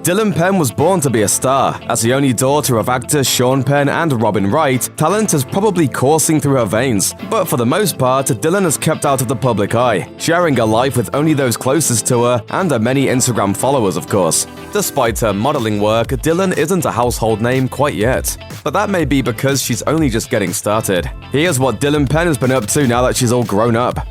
Dylan Penn was born to be a star. As the only daughter of actors Sean Penn and Robin Wright, talent is probably coursing through her veins. But for the most part, Dylan has kept out of the public eye, sharing her life with only those closest to her and her many Instagram followers, of course. Despite her modeling work, Dylan isn't a household name quite yet. But that may be because she's only just getting started. Here's what Dylan Penn has been up to now that she's all grown up.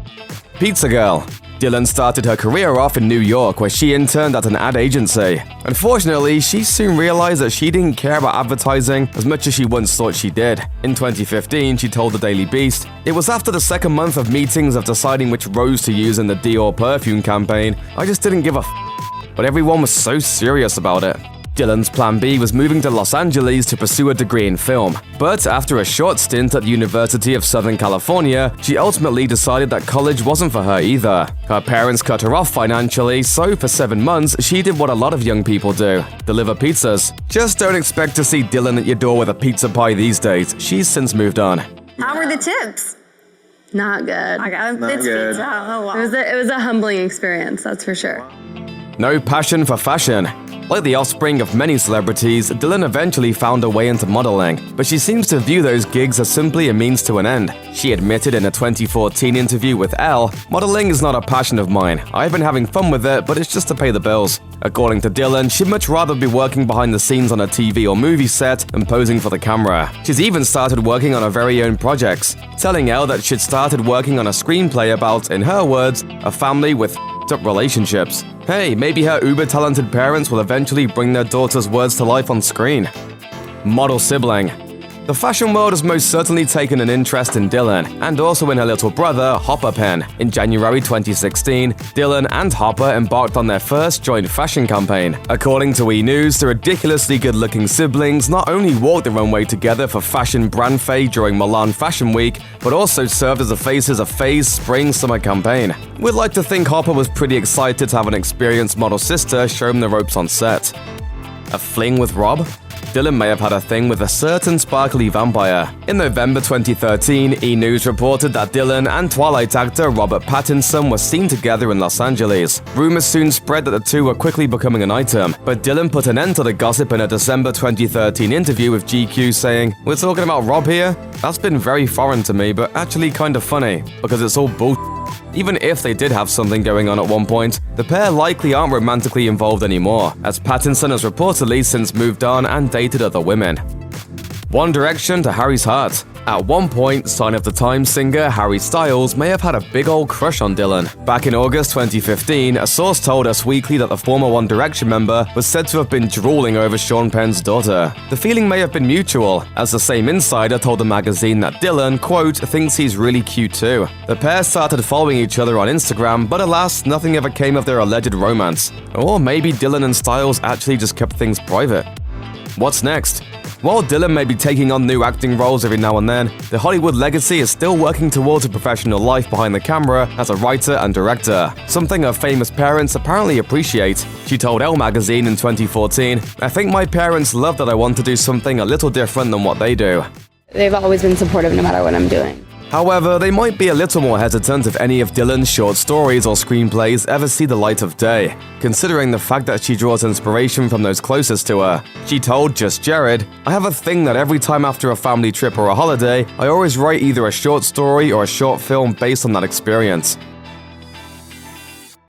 Pizza Girl. Dylan started her career off in New York, where she interned at an ad agency. Unfortunately, she soon realized that she didn't care about advertising as much as she once thought she did. In 2015, she told the Daily Beast, "It was after the second month of meetings of deciding which rose to use in the Dior perfume campaign, I just didn't give a but everyone was so serious about it." Dylan's plan B was moving to Los Angeles to pursue a degree in film. But after a short stint at the University of Southern California, she ultimately decided that college wasn't for her either. Her parents cut her off financially, so for 7 months, she did what a lot of young people do: deliver pizzas. Just don't expect to see Dylan at your door with a pizza pie these days. She's since moved on. How were the tips? Not good. It's pizza. Oh, wow. It was a humbling experience, that's for sure. No passion for fashion. Like the offspring of many celebrities, Dylan eventually found her way into modeling, but she seems to view those gigs as simply a means to an end. She admitted in a 2014 interview with Elle, "Modeling is not a passion of mine. I've been having fun with it, but it's just to pay the bills." According to Dylan, she'd much rather be working behind the scenes on a TV or movie set than posing for the camera. She's even started working on her very own projects, telling Elle that she'd started working on a screenplay about, in her words, a family with up relationships. Hey, maybe her uber-talented parents will eventually bring their daughter's words to life on screen. Model sibling. The fashion world has most certainly taken an interest in Dylan, and also in her little brother, Hopper Penn. In January 2016, Dylan and Hopper embarked on their first joint fashion campaign. According to E! News, the ridiculously good-looking siblings not only walked the runway together for Fashion Brand Fair during Milan Fashion Week, but also served as the faces of Faye's spring-summer campaign. We'd like to think Hopper was pretty excited to have an experienced model sister show him the ropes on set. A fling with Rob? Dylan may have had a thing with a certain sparkly vampire. In November 2013, E! News reported that Dylan and Twilight actor Robert Pattinson were seen together in Los Angeles. Rumors soon spread that the two were quickly becoming an item, but Dylan put an end to the gossip in a December 2013 interview with GQ, saying, "We're talking about Rob here? That's been very foreign to me, but actually kind of funny, because it's all bull." Even if they did have something going on at one point, the pair likely aren't romantically involved anymore, as Pattinson has reportedly since moved on and dated other women. One Direction to Harry's heart. At one point, Sign of the Times singer Harry Styles may have had a big old crush on Dylan. Back in August 2015, a source told Us Weekly that the former One Direction member was said to have been drooling over Sean Penn's daughter. The feeling may have been mutual, as the same insider told the magazine that Dylan, quote, "thinks he's really cute too." The pair started following each other on Instagram, but alas, nothing ever came of their alleged romance. Or maybe Dylan and Styles actually just kept things private. What's next? While Dylan may be taking on new acting roles every now and then, the Hollywood legacy is still working towards a professional life behind the camera as a writer and director, something her famous parents apparently appreciate. She told Elle magazine in 2014, "I think my parents love that I want to do something a little different than what they do." They've always been supportive no matter what I'm doing. However, they might be a little more hesitant if any of Dylan's short stories or screenplays ever see the light of day, considering the fact that she draws inspiration from those closest to her. She told Just Jared, "I have a thing that every time after a family trip or a holiday, I always write either a short story or a short film based on that experience."